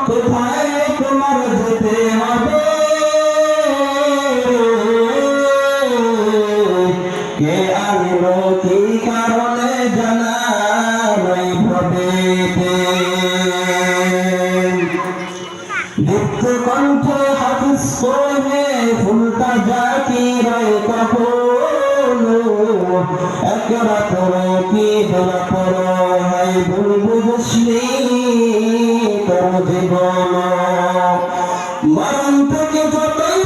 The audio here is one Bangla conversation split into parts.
কোথায় তোমার যেতে হবে, কে আনলো কি কারণে জানা নাই ভবেতে। দীপ্ত কণ্ঠে হাফিজ করে ফুলটা জাকির কখনো, একরা পড়ো কি দোলা পড়ো হাই ভুল বুঝলি তোর জীবন। মরণ থেকে যতই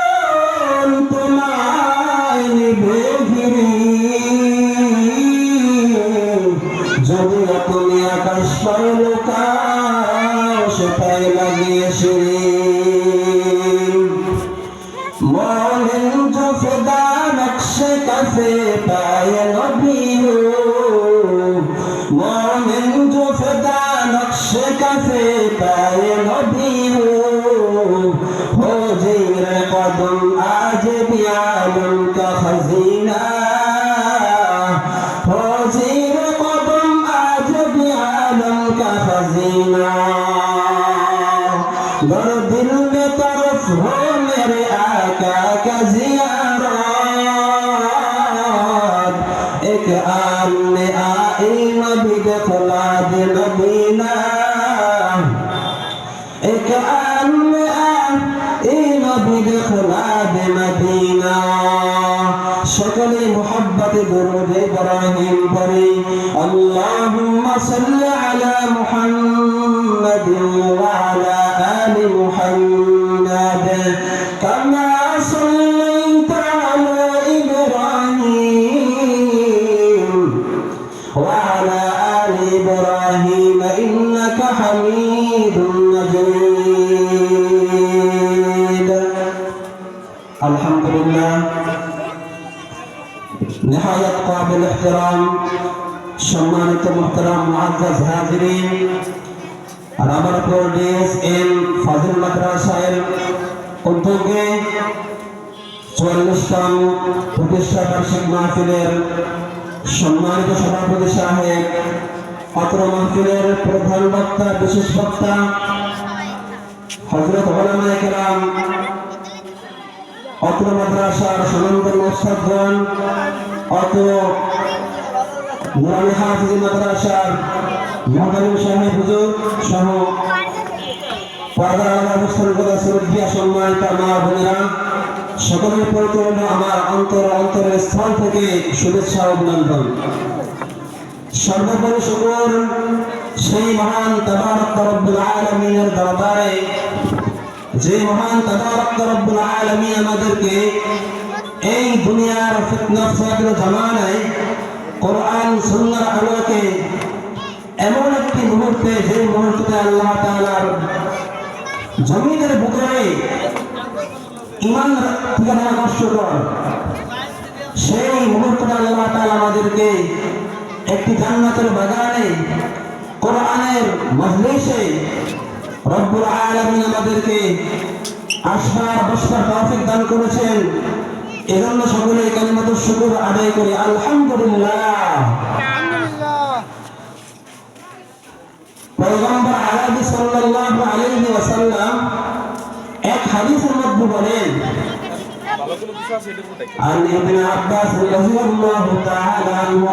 মরণ তোমায় নিবে ঘিরে, যদি তুমি আকাশ পায় লোকাও সেটাই লাগিয়ে সিঁড়ি। मोमिन जो फिदा नक्शे कफे पाए नबी हो, मोमिन जो फिदा नक्शे कफे पाए नबी हो जीर कदम आज भी आलम का खजीना, हो जीर कदम आज भी आलम का खजीना। गर दिल में तरफ हो मेरे आका का ज़ियारत, एक आन आई नबी दखला दे मदीना, एक आन आई नबी दखला दे मदीना। সকলে মুহাব্বতে দরুদ ইব্রাহিম পড়ি। আল্লাহুম্মা সাল্লি আলা মুহাম্মাদিন ওয়া আলা আলি মুহাম্মাদ কামা সাল্লাইতা আলা ইব্রাহিম ওয়া আলা আলি ইব্রাহিম ইন্নাকা হামিদুম মাজিদ। আলহামদুলিল্লাহ। निहायत काबिल एहतराम सम्मानित मोहतरम मुअज़्ज़ज़ हाज़िरीन, रामरपुर DSM फाजिल মাদ্রাসার উদ্যোগে ৪৪তম প্রতিষ্ঠা বার্ষিক মাহফিলের সম্মানিত সভাপতি সাহেব, অত্র মাহফিলের প্রধান বক্তা বিশেষ বক্তা হযরত উলামায়ে কেরাম, অত্র মাদ্রাসার সনন্দন ওস্তাদগণ, অত্র নুরানি হাফিজি মাদ্রাসার মুহতামিম সাহেব হুজুর সহ পর্দার আলাদা অবস্থানগত শ্রদ্ধেয় সম্মানিত মা বোনেরা, সকলের প্রতি আমার অন্তরের স্থল থেকে শুভেচ্ছা ও অভিনন্দন। সর্বোপরি শুকর সেই মহান তাবারক রব্বুল আলামিনের দরবারে, যে মহান তাবারক রব্বুল আলামিন আমাদেরকে এই দুনিয়ার ফিতনা ফাসাদের জামানায় কোরআন সুন্নাহর আলোকে এমন একটি মুহূর্তে, যে মুহূর্তে আল্লাহ তাআলার জমিনের ভিতরে ঈমান ঠিকানা কষ্টকর, সেই মুহূর্তে আল্লাহ তাআলা আমাদেরকে একটি জান্নাতের বাগানে কোরআনের মজলিসে রব্বুল আলামিন আমাদেরকে আসবার বসবার তৌফিক দান করেছেন। এজন্য সকলে কালিমাতুশ শুকর আদায় করি আলহামদুলিল্লাহ। পয়গম্বর আরবি সাল্লাল্লাহু আলাইহি ওয়াসাল্লাম এক হাদিসের মধ্যে বলেন, عن ابن عباس رضي الله تعالى عنه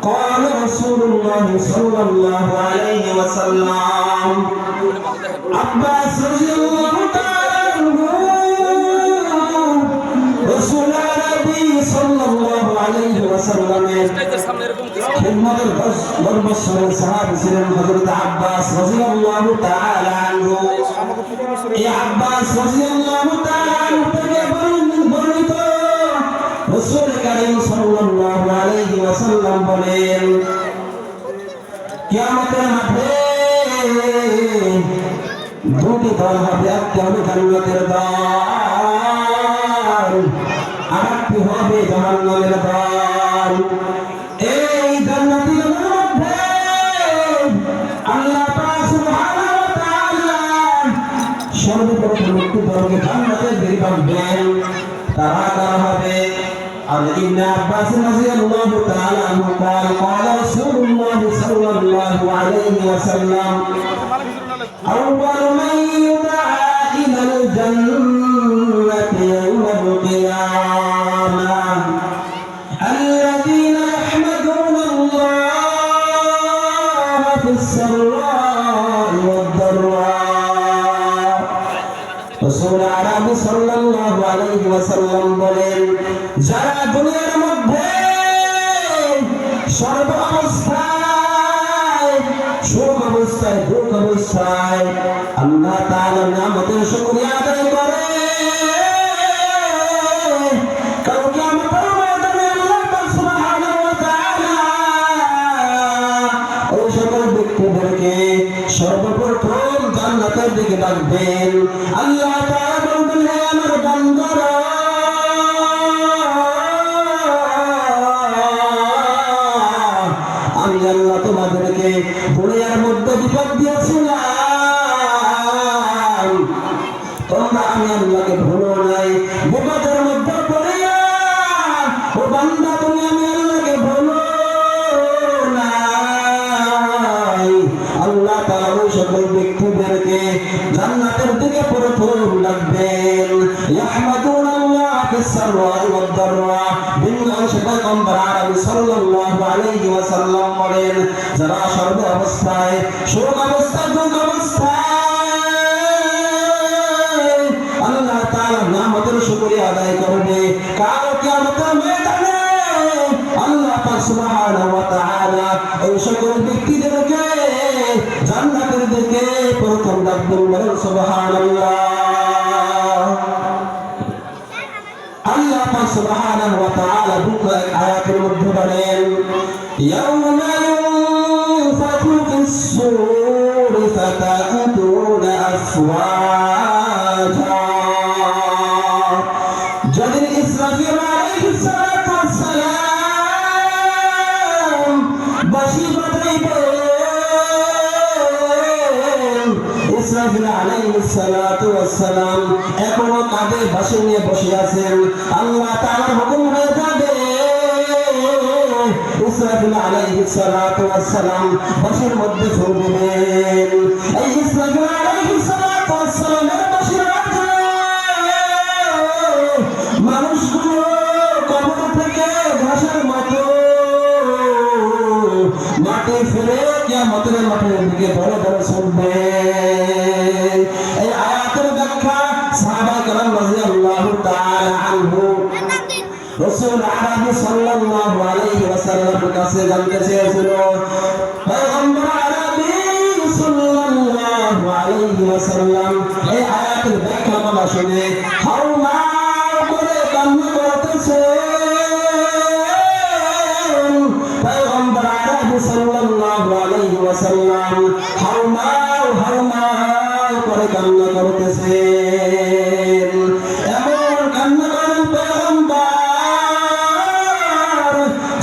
قال رسول الله صلى الله عليه وسلم, عباس رضي الله تعالى عنه رسول النبي صلى الله عليه وسلم খিদমতের 10 বছরের সাহাবী ছিলেন হযরত আব্বাস রাদিয়াল্লাহু তাআলা আনহু। এই আব্বাস রাদিয়াল্লাহু তাআলা আনহু থেকে বর্ণিত রাসূল কারীম সাল্লাল্লাহু আলাইহি ওয়াসাল্লাম বলেন, কিয়ামতের মাঠে দুটি দল হবে, একটি হবে জান্নাতের দল, আরেকটি হবে জাহান্নামের দল। এই জান্নাতের মধ্যে আল্লাহ পাক সুবহানাহু ওয়া তাআলা সর্বপ্রথম একটি দলকে জান্নাতের দিকে পাঠাবেন। তারা কারা হবে? عن ابن عباس رضي الله تعالى عنه قال قال رسول الله صلى الله عليه وسلم أول من يدعى إلى الجنة يوم القيامة الذين يحمدون الله في السراء والضراء رسول আরবি সাল্লাল্লাহু আলাইহি ওয়াসাল্লাম বলেন যারা দুনিয়ার মধ্যে সর্ব অবস্থায় সুখ অবস্থায় দুঃখ অবস্থায় আল্লাহ তাআলার নিয়ামতের শুকরিয়া আদায় করে কাল কিয়ামতের ময়দানে আল্লাহ পাক সুবহানাহু ওয়া তাআলা ওই সকল ব্যক্তিদেরকে সর্বপ্রথম জান্নাতের দিকে ডাকবেন আল্লাহ তাআলা বলবেন হে আমার বান্দারা আমি আল্লাহ তোমাদেরকে দুনিয়ার মধ্যে বিপদ দিয়েছিলাম তোমরা আমি আল্লাহকে ভুলো নাই বিপদের মধ্যে পড়িয়া ও বান্দা তুমি আমি আল্লাহকে ভুলো নাই আল্লাহ তাআলা ওই সকল ব্যক্তিদেরকে জান্নাতের দিকে প্রথম ডাকবেন ইয়াহমাদুনাল্লাহ ফিস-সাররা'i ওয়াদ-দাররা বিল্লাহি পয়গম্বর আরবি সাল্লাল্লাহু আলাইহি ওয়াসাল্লাম বলেন যারা সর্ব অবস্থায় সুখ অবস্থায় দুঃখ অবস্থায় আল্লাহ তাআলার নিয়ামতের শুকরিয়া আদায় করবে কাল কিয়ামতের ময়দানে আল্লাহ পাক সুবহানাহু ওয়া তাআলা এই সকল ব্যক্তিদেরকে জান্নাতের দিকে প্রথম ডাকবেন বলেন সুবহানাল্লাহ আল্লাহ পাক সুবহানাহু ওয়া তাআলা দুটো আয়াতের মধ্যে বলেন ইয়াউমা ইউনফাখু ফিস-সূরি ফাতা'তুনা আফওয়াজা যেদিন ইসরাফিল আলাইহিস সালাতু ওয়াস সালাম বাঁশি বাজাইবেন ইসরাফিল আলাইহিস সালাতু ওয়াস সালাম এখনো কাঁধে বাঁশি নিয়ে বসে আছেন আল্লাহ তাআলার হুকুম হয়ে যাবে ইসরাফিল আলাইহিস সালাতু ওয়াস সালাম বাঁশির মধ্যে ফুঁক দিবেন এই ইসরাফিল আলাইহিস সালাতু ওয়াস সালামের বাঁশির আওয়াজে মানুষগুলো কবর থেকে ঘাসের মতো মাটি ফেলে কিয়ামতের মাঠের দিকে ধরে ধরে ছুটবে এই আয়াতের ব্যাখ্যা সাহাবায়ে কেরাম রাদিয়াল্লাহু তাআলা আনহুম রাসূল আরবি সাল্লাল্লাহু আলাইহি ওয়াসাল্লামের কাছে জানতে চেয়েছিল পয়গম্বর আরবি সাল্লাল্লাহু আলাইহি ওয়াসাল্লাম এই আয়াতের ব্যাখ্যা বলা শুনে হাওমা করে কান্না করতেছে পয়গম্বর আরবি সাল্লাল্লাহু আলাইহি ওয়াসাল্লাম হাওমা করে কান্না করতেছে এমন কান্না করেন পয়গম্বর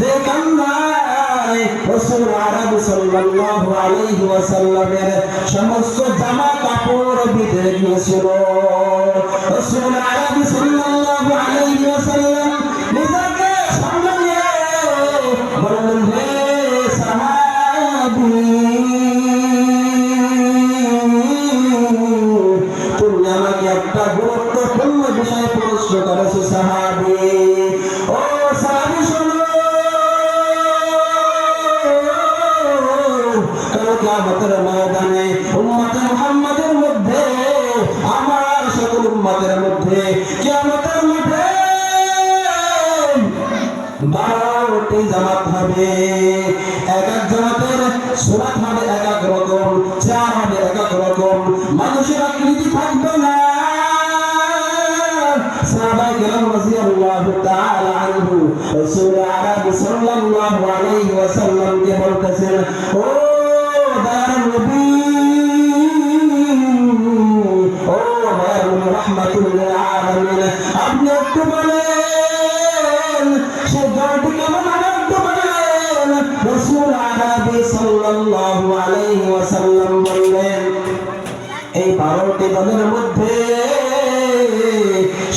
যে কান্নায় রাসূল আরবি সাল্লাল্লাহু আলাইহি ওয়াসাল্লামের সমস্ত জামা কাপড় ভিজে গিয়েছিল রাসূল আরবি সাল্লাল্লাহু আলাইহি ওয়াসাল্লাম নিজেকে সামলে বললেন হে সাহাবী তুমি আমাকে একটা গুরুত্বপূর্ণ বিষয় প্রশ্ন করেছো সাহাবী ও সাহাবী শোনো কাল কিয়ামতের ময়দানে উম্মতে মুহাম্মাদের মধ্যে আমার সকল উম্মতের মধ্যে কিয়ামতের মাঠে 12টি জামাত হবে এক এক জামাতের সুরাত হবে এক এক রকম চেহারা হবে এক এক রকম মানুষের আকৃতি থাকবে না সাহাবায়ে কেরাম রাদিয়াল্লাহু তাআলা আনহু রাসূল আরবি সাল্লাল্লাহু আলাইহি ওয়াসাল্লামকে বলতেছেন ও দয়ার নবী ও দয়ার নবী রাহমাতুল লিল আলামিন আপনি একটু বলেন সে দলটি কেমন একটু বলেন রাসূল আরবি সাল্লাল্লাহু আলাইহি ওয়াসাল্লাম বললেন এই 12টি দলের মধ্যে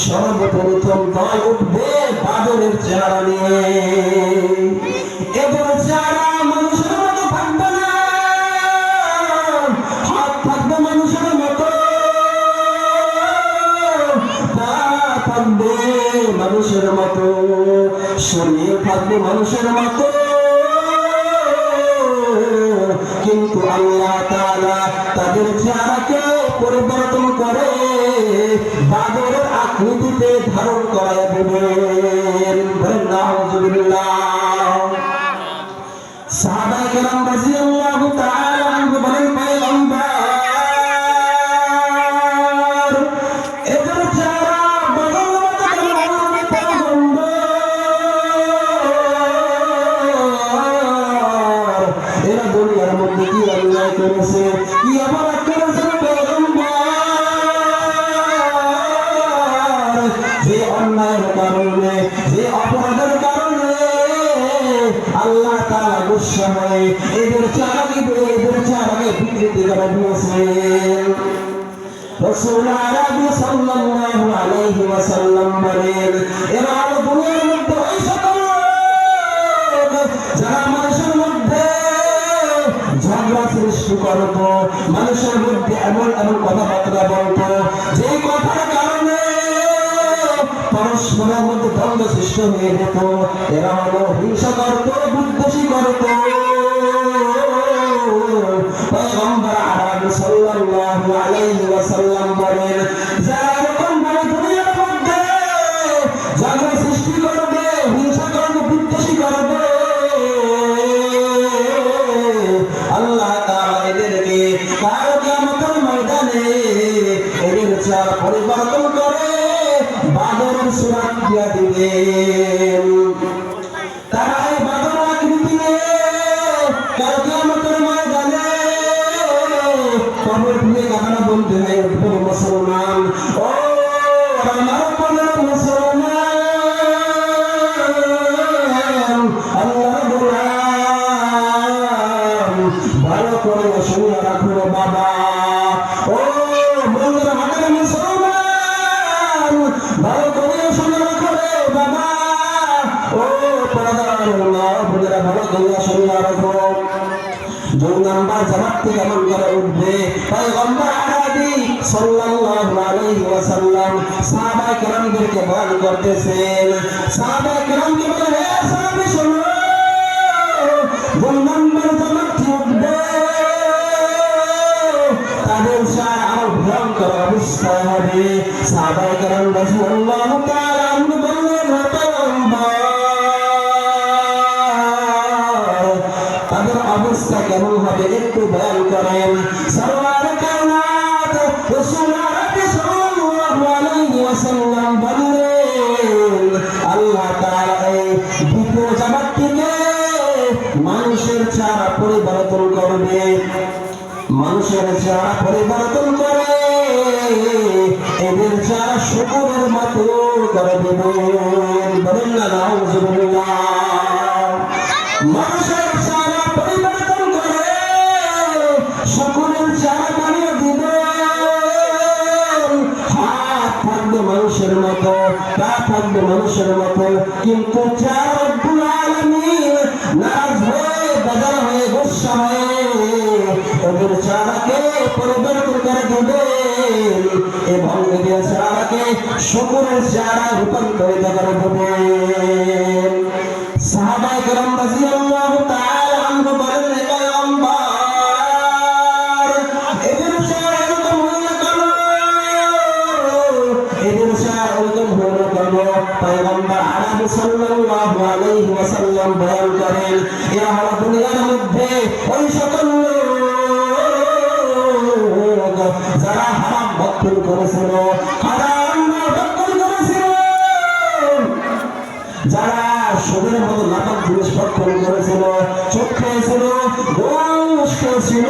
সর্বপ্রথম দল উঠবে বাদরের মানুষের চেহারা নিয়ে। এদের চেহারা মানুষের মতো থাকবে না, হাত থাকবে মানুষের মতো, পা থাকবে মানুষের মতো, শরীর থাকবে মানুষের মতো, কিন্তু আল্লাহ তাআলা তাদের চেহারাকে পরিবর্তন করে বাদরের আকৃতিতে ধারণ করায় দেবেন। নাউযুবিল্লাহ। সাহাবায়ে কেরাম রাদিয়াল্লাহু তাআলা আনহু বলেন, পয়গম্বর এদের চেহারা বাদরের মতো হবে পয়গম্বর। এরা দুনিয়ার মধ্যে কি অন্যায় করেছে, কি অপরাধ করেছে পয়গম্বর, যে অন্যায়ের কারণে, যে অপরাধের কারণে আল্লাহ তাআলা গুসা হয়ে এদের চেহারাকে বিকৃতি করে দিয়েছেন। রাসূল আরবি সাল্লাল্লাহু আলাইহি ওয়াসাল্লাম বলেন, এরা হলো দুনিয়ার মধ্যে ওই সকল লোক যারা মানুষের মধ্যে ঝগড়া সৃষ্টি করত, মানুষের মধ্যে এমন এমন কথাবার্তা বলতো যে কথার কারণে পরস্পরের মধ্যে দ্বন্দ্ব সৃষ্টি হয়ে যেত। এরা হলো হিংসা করত, বিদ্বেষী করত। পয়গম্বর আরবি সাল্লাল্লাহু আলাইহি ওয়াসাল্লাম বলেন, যারা এরকম ভাবে দুনিয়ার মধ্যে ঝগড়া সৃষ্টি করবে, হিংসা করবে, বিদ্বেষী করবে, আল্লাহ তাআলা এদেরকে কাল কিয়ামতের ময়দানে এদের চেহারা পরিবর্তন করে বাদরের সূরত দিয়ে দিবেন। তারা এই বাদর আকৃতি নিয়ে কাল কিয়ামতের ময়দানে কবর দিয়ে গানা বলতে হয়, মুসলমান ও আমার প্রিয় মুসলমান, আল্লাহর গোলাম, ভালো করে শুনে রাখো বাবা, ও বন্ধুরা আমাদের মুসলমান, ভালো করে শুনে রাখো বাবা, ও পর্দার বন্ধুরা ভালো করে শুনে রাখো। 2 নাম্বার জামাতটি কেমন করে উঠবে, পয়গম্বর আরবি সাল্লাল্লাহু আলাইহি ওয়াসাল্লাম সাহাবায়ে কেরামদেরকে বয়ান করতেছেন। সাহাবায়ে কেরামকে বলেন, হে সাহাবী শোনো, 2 নাম্বার জামাতটি উঠবে, তাদের সারা আরো ভয়ঙ্কর অবস্থা হবে। সাহাবায়ে কেরাম রাদিয়াল্লাহু তাআলা আনহু বললেন, তাদের অবস্থা কেমন হবে একটু বয়ান করেন। সরওয়ারে কায়নাত রাসূল আরবি সাল্লাল্লাহু আলাইহি ওয়াসাল্লাম বললেন, আল্লাহ তাআলা এই দ্বিতীয় জামাতটিকে মানুষের চেহারা পরিবর্তন করবে, মানুষের চেহারা পরিবর্তন করে এদের চেহারা শুকরের মতো করে দেবেন। বলেন না নাউযুবিল্লাহ। মানুষের চেহারা পরিবর্তন করে শুকরের চেহারা বানিয়ে দিবেন। হাত থাকবে মানুষের মতো, পা থাকবে মানুষের মতো, কিন্তু চেহারা রব্বুল আলামিন নারাজ হয়ে, বেজার হয়ে, গুসা হয়ে এদের চেহারাকে পরিবর্তন করে দেবেন এবং এদের চেহারাকে শুকরের চেহারায় রূপান্তরিত করে দেবেন। সাহাবায়ে কেরাম রাদিয়াল্লাহু তাআলা আনহু বলেন, হে পয়গম্বর এদের চেহারা এরকম হলো কেন, এদের চেহারা এরকম হলো কেন? পয়গম্বর আরবি সাল্লাল্লাহু আলাইহি ওয়াসাল্লাম বয়ান করেন, এরা হলো দুনিয়ার মধ্যে ওই সকল লোক যারা হারাম ভক্ষণ করেছিল, হারাম ভক্ষণ করেছিল, যারা সুদের মতো নাটক জিনিস ভক্ষণ করেছিল, চোখ খেয়েছিল, গোশ খেয়েছিল,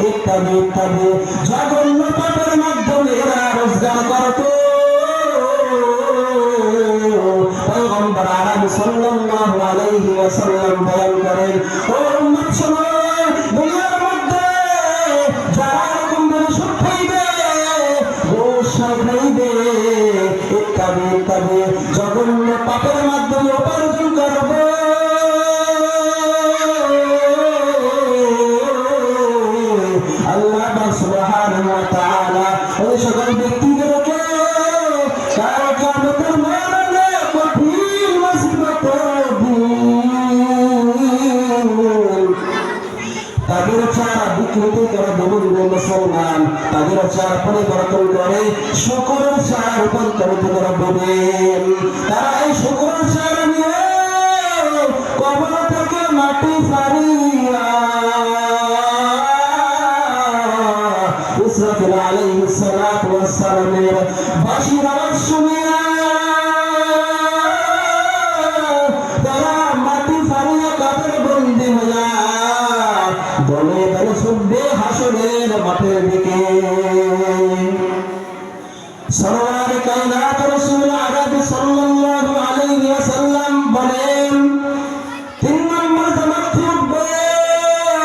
ইত্যাদি ইত্যাদি জঘন্য পাপের মাধ্যমে এরা রোজগার করত। পয়গম্বর আরবি সাল্লাল্লাহু আলাইহি ওয়াসাল্লাম বয়ান করেন, ও উম্মত শোনো, দুনিয়ার মধ্যে যারা এরকম ভাবে সুদ খাইবে, গোশ খাইবে, ইত্যাদি ইত্যাদি জঘন্য পাপের মাধ্যমে উপার্জন করব। আল্লাহ পাক সুবহানাহু ওয়া তাআলা ওই সকল ব্যক্তিদেরকে কাল কিয়ামতের ময়দানে কঠিন মুসিবত তাদের চারা বিকৃতি করে দেবেন মুসলমান, তাদের চারা পরিবর্তন করে শুকরের চারা রূপান্তরিত করে দেবেন। তারা এই শুকরের চারা নিয়ে কবর থেকে মাটি ফারিয়া ইসরাফিল আলাইহিস সালাতু ওয়াস সালামের বাঁশির আওয়াজ শুনিয়া তারা মাটি ফারিয়া কবরে বন্দী হইয়া দলে দলে ছুটবে হাসরের মাঠের দিকে। সরওয়ারে কায়নাত রাসূল আরবি সাল্লাল্লাহু আলাইহি ওয়াসাল্লাম বলেন, 3 নম্বর জামাত উঠবে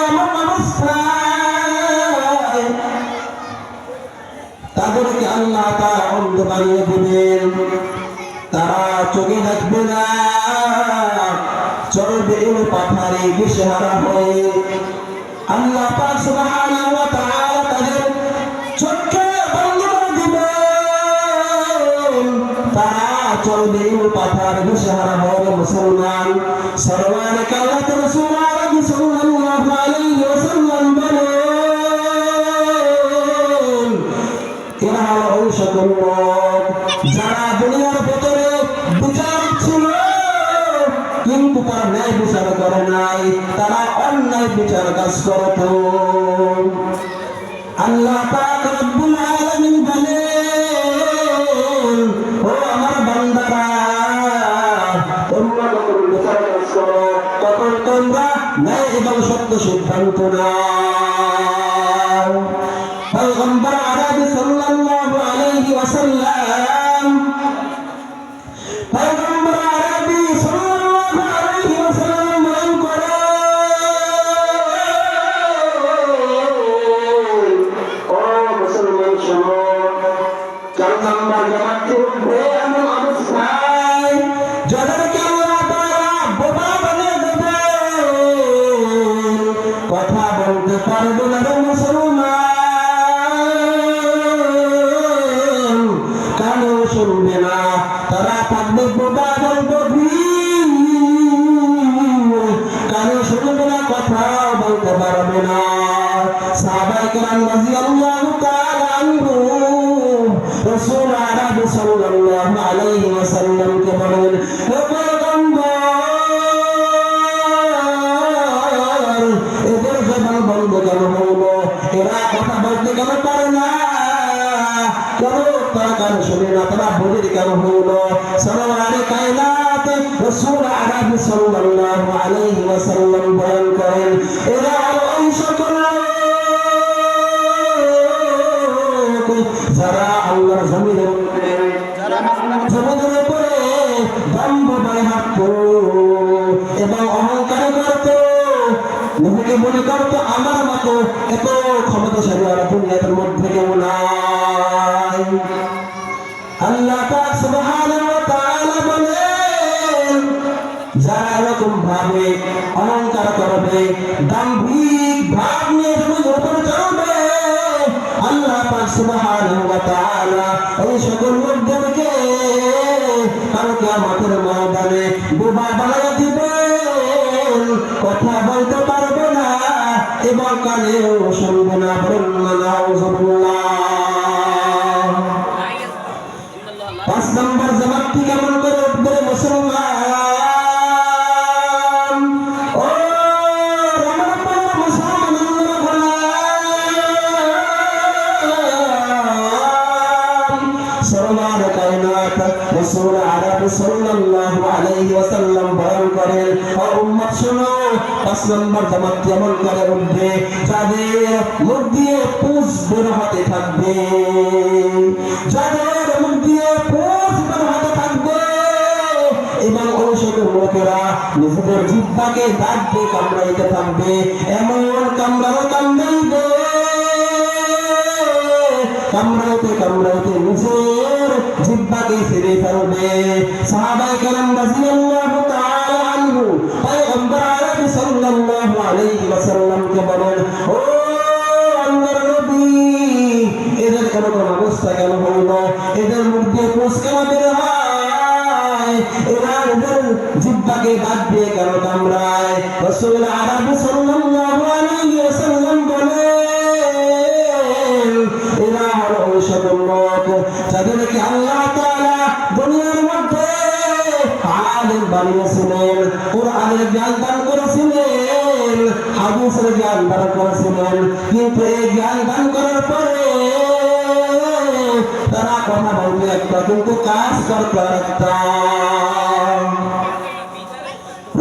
এমন অবস্থায় তাদেরকে আল্লাহ তাআলা অন্ধ বানিয়ে দিবেন। তারা চোখে দেখবে না, চলবে এলো পাথারে দিশেহারা হয়ে। আল্লাহ পাক সুবহানাহু ওয়া তাআলা তাদের চোখকে বন্ধ করে দিবেন। তারা চলবে পাথার দিশেহারা হয়ে। মুসলমান সরওয়ারে কায়নাত রাসূল আরবি সাল্লাল্লাহু আলাইহি ওয়াসাল্লাম বলেন, এরা হলো ওই সকল লোক যারা দুনিয়ার ভেতরে বিচারক ছিল কিন্তু তারা ন্যায় বিচার করে নাই, তারা অন্যায় বিচার কাজ করত। আল্লাহ পাক রব্বুল আলামিন বলেন, ও আমার বান্দারা, তোমরা যখন বিচার কাজ করো তখন তোমরা ন্যায় এবং সত্য সিদ্ধান্ত নাও। পয়গম্বর আরবি সাল্লাল্লাহু আলাইহি ওয়াসাল্লাম পয়গম্বর আরবি সাল্লাল্লাহু আলাইহি ওয়াসাল্লাম বলেন করে, ও মুসলমান শোনো, 4 নম্বর জামাতে উঠবে এমন অবস্থায় যাদেরকে আল্লাহ তাআলা বোবা বানিয়ে দেবে, কথা বলতে পারবে না রে মুসলমান, কানেও শুনবে না, তারা থাকবে বোবা বলবীর, কানে শুনবে না, কথাও বলতে পারবে না। সাহাবায়ে কেরাম রাদিয়াল্লাহু তাআলা আনহুম রাসূল আরবি সাল্লাল্লাহু আলাইহি ওয়াসাল্লামকে বলেন, হে পয়গম্বর, এদের জবান বন্ধ কেন হলো? এরা কথা বলতে কেন পারে না? কেন তারা কান শুনে না? তারা বধির কেন হলো? সরওয়ারে কায়নাত রাসূল আরবি সাল্লাল্লাহু আলাইহি ওয়াসাল্লাম বয়ান করেন, এরা ওই সকল যারা আল্লাহর জমিনের উপরে দম্ভ করে হাঁটত এবং অহংকার করত, নিজেকে মনে করত আমার মতো এত ক্ষমতাশালী আর দুনিয়ার মধ্যে কেউ নাই। আল্লাহ পাক সুবহানাহু ওয়া তাআলা বলেন, যারা এরকম ভাবে অহংকার করবে, দাম্ভিক ভাব নিয়ে জমির উপরে চলবে, আল্লাহ পাক সুবহানাহু ওয়া তাআলা এই সকল লোকদেরকে কাল কিয়ামতের ময়দানে বোবা বানায়া দিবেন, কথা বলতে পারবে না এবং কানেও শুনবে না। নাউযুবিল্লাহ। 5 নম্বর জামাতটি কেমন করে উঠবে মুসলমান? ও রামনাথ মুসলমান, সরওয়ারে কায়নাত রাসূল আরবি সাল্লাল্লাহু আলাইহি ওয়াসাল্লাম বয়ান করেন, ও উম্মত শোনো, 5 নম্বর জামাত কেমন করে উঠবে? যাদের মুখ দিয়ে পুঁজ বের হতে থাকবে, যাদের মুখ দিয়ে পুঁজ বের হতে থাকবে এবং ওই সকল লোকেরা নিজেদের জিহ্বাকে দাঁত দিয়ে কামড়াইতে থাকবে, এমন কামড়াইবে, কামড়াইতে কামড়াইতে নিজের জিহ্বা জিহ্বাকে ছিঁড়ে ফেলবে। সাহাবায়ে কেরাম রাদিয়াল্লাহু তাআলা আনহু পয়গম্বর আরবি সাল্লাল্লাহু আলাইহি ওয়াসাল্লামকে বলেন, ও আল্লাহর নবী, এদের এরকম অবস্থা কেন হইল? এদের মুখ দিয়ে পুষ কেন বের হয়? এরা এদের জিহ্বাকে দাঁত দিয়ে কেন কামড়ায়? রাসূল আরবি সাল্লাল্লাহু আলাইহি ওয়াসাল্লাম বলেন, এরা হলো ওই সকল লোক যাদেরকে আল্লাহ তাআলা দুনিয়ার মধ্যে আলেম বানিয়েছিলেন, কোরআনের জ্ঞান দান করেছিলেন, হাদিসের জ্ঞান দান করেছিলেন, কিন্তু এই জ্ঞান দান করার পরে তারা কথা বলবে একটা, কিন্তু কাজ করতে একটা।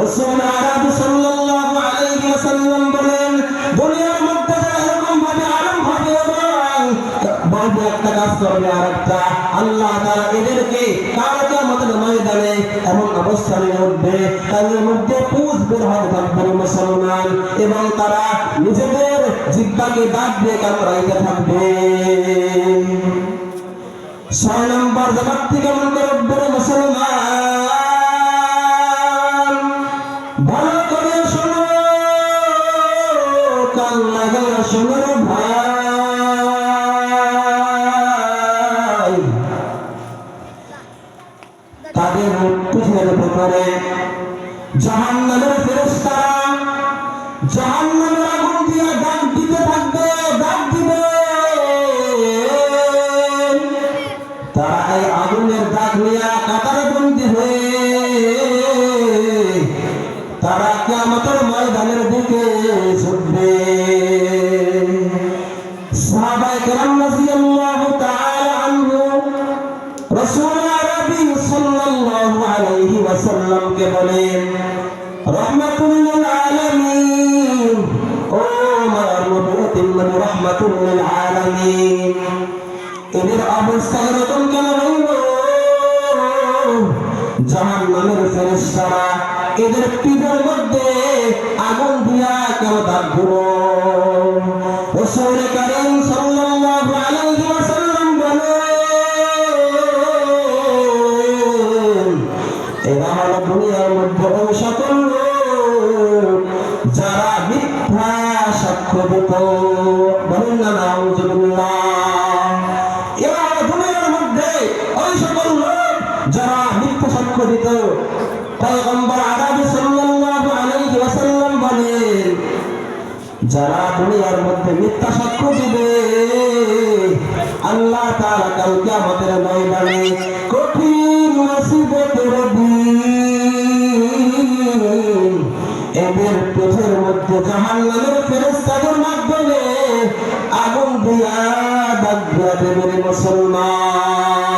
রাসূল আরবি সাল্লাল্লাহু আলাইহি ওয়াসাল্লাম বলেন, দুনিয়ার মধ্যে যারা এরকম ভাবে আলেম হবে এবং বলবে একটা, কাজ করবে আরেকটা, আল্লাহ তাআলা এদেরকে কাল কিয়ামতের ময়দানে এমন অবস্থা নিয়ে উঠবে, তাদের মধ্যে পুঁজ বের হবে থাকবে মুসলমান, এবং তারা নিজেদের জিহ্বাকে দাঁত দিয়ে কামড়াইতে থাকবে। 6 নম্বর জামাতটি কেমন করে উঠবে মুসলমান? ভালো করে শোনো, কান লাগাইয়া শোনো রে ভাই। তাদের পিঠের ভেতরে জাহান্নামের ফেরেশতারা জাহান্নামের আগুন দিয়ে ডাক দিতে থাকবে, ডাক দিবে। তারা এই আগুনের দাগ নিয়ে কাতারে বন্দী হয়ে তারা কিয়ামতের ময়দানের দিকে ছুটবে। সাহাবায়ে কেরাম রাদিয়াল্লাহু তাআলা আনহু রাসূল আরবি সাল্লাল্লাহু আলাইহি ওয়াসাল্লামকে বলেন, রাহমাতুল লিল আলামিন, ও আমার নবী রাহমাতুল লিল আলামিন, এদের অবস্থা এরকম কেন হইল? জাহান্নামের ফেরেশতারা এদের পিঠের মধ্যে আগুন দিয়া কেন দাগ দিল? রাসূল কারীম সাল্লাল্লাহু আলাইহি ওয়াসাল্লাম বলেন, এরা হলো দুনিয়ার মধ্যে ওই সকল লোক যারা মিথ্যা সাক্ষ্য দিত। বলেন না নাউযুবিল্লাহ। যারা মিথ্যা সাক্ষ্য দিত, পয়গম্বর আরবি সাল্লাল্লাহু আলাইহি ওয়াসাল্লাম বলেন, যারা দুনিয়ার মধ্যে মিথ্যা সাক্ষ্য দিবে, আল্লাহ তাআলা কাল কিয়ামতের ময়দানে কঠিন মুসিবতের দিন এদের পিঠের মধ্যে জাহান্নামের ফেরেশতাদের মাধ্যমে আগুন দিয়া দাগ দিয়া দেবে মুসলমান।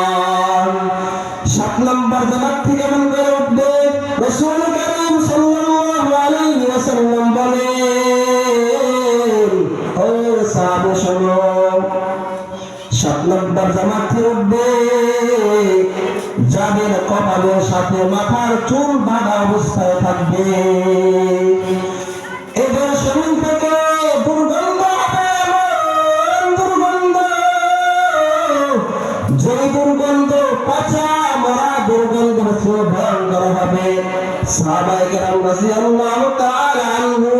7 নম্বর জামাতটি কেমন করে উঠবে? রাসূল কারীম সাল্লাল্লাহু আলাইহি ওয়াসাল্লাম বলেন, ও সাহাবা শোনো, 7 নম্বর জামাতটি উঠবে যাদের কপালের সাথে মাথার চুল বাঁধা অবস্থায় থাকবে। এদের শরীর থেকে দুর্গন্ধ হবে, এমন দুর্গন্ধ, যে দুর্গন্ধ পচা মরা দুর্গন্ধের চেয়ে ভয়ঙ্কর হবে। সাহাবায়ে কেরাম রাদিয়াল্লাহু তাআলা আনহু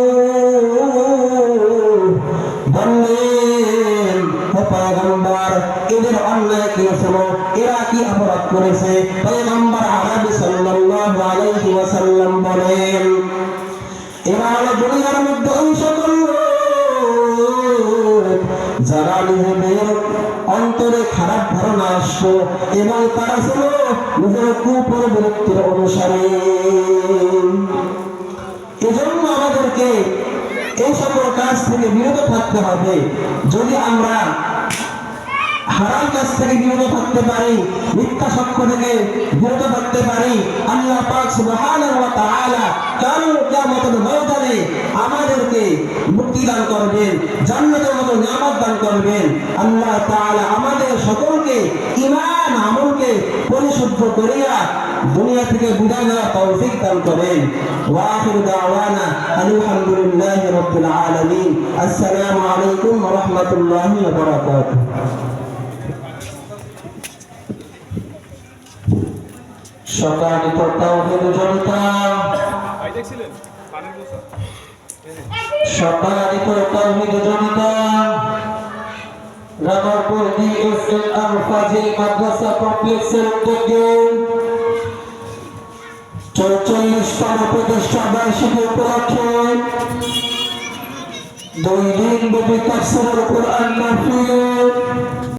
বললেন, হে পয়গম্বর, এদের অন্যায় কি ছিল? এরা কি অপরাধ করেছে? পয়গম্বর আরবি সাল্লাল্লাহু আলাইহি ওয়াসাল্লাম বলেন, এরা হলো দুনিয়ার মধ্যে ওই সকল লোক যারা নিজেদের অন্তরে খারাপ ধারণা আসতো এবং তারা ছিল নিজের কুপ্রবৃত্তির অনুসারী। এজন্য আমাদেরকে এই সকল কাজ থেকে বিরত থাকতে হবে। যদি আমরা হারাম কাজ থেকে বিরত থাকতে পারি, মিথ্যা সাক্ষ্য থেকে বিরত থাকতে পারি, আল্লাহ পাক সুবহানাহু ওয়া তাআলা কাল কিয়ামতের ময়দানে আমাদেরকে মুক্তি দান করবেন, জান্নাতের মতো নিয়ামত দান করবেন। আল্লাহ তাআলা আমাদের সকলকে ঈমান আমলকে পরিশুদ্ধ করিয়া দুনিয়া থেকে বিদায় নেওয়ার তৌফিক দান করেন। ওয়া আখিরু দাওয়ানা আলহামদুলিল্লাহি রাব্বিল আলামিন। আসসালামু আলাইকুম ওয়া রাহমাতুল্লাহি ওয়া বারাকাতুহু। সম্মানিত তাওহীদ জনতা, সম্মানিত তাওহীদ জনতা, রামারপুর DSLR ফাজিল মাদ্রাসা কমপ্লেক্সের উদ্যোগে ৪৪তম প্রতিষ্ঠা বার্ষিকী উপলক্ষে 2 দিন ব্যাপী তাফসীরুল কুরআন মাহফিল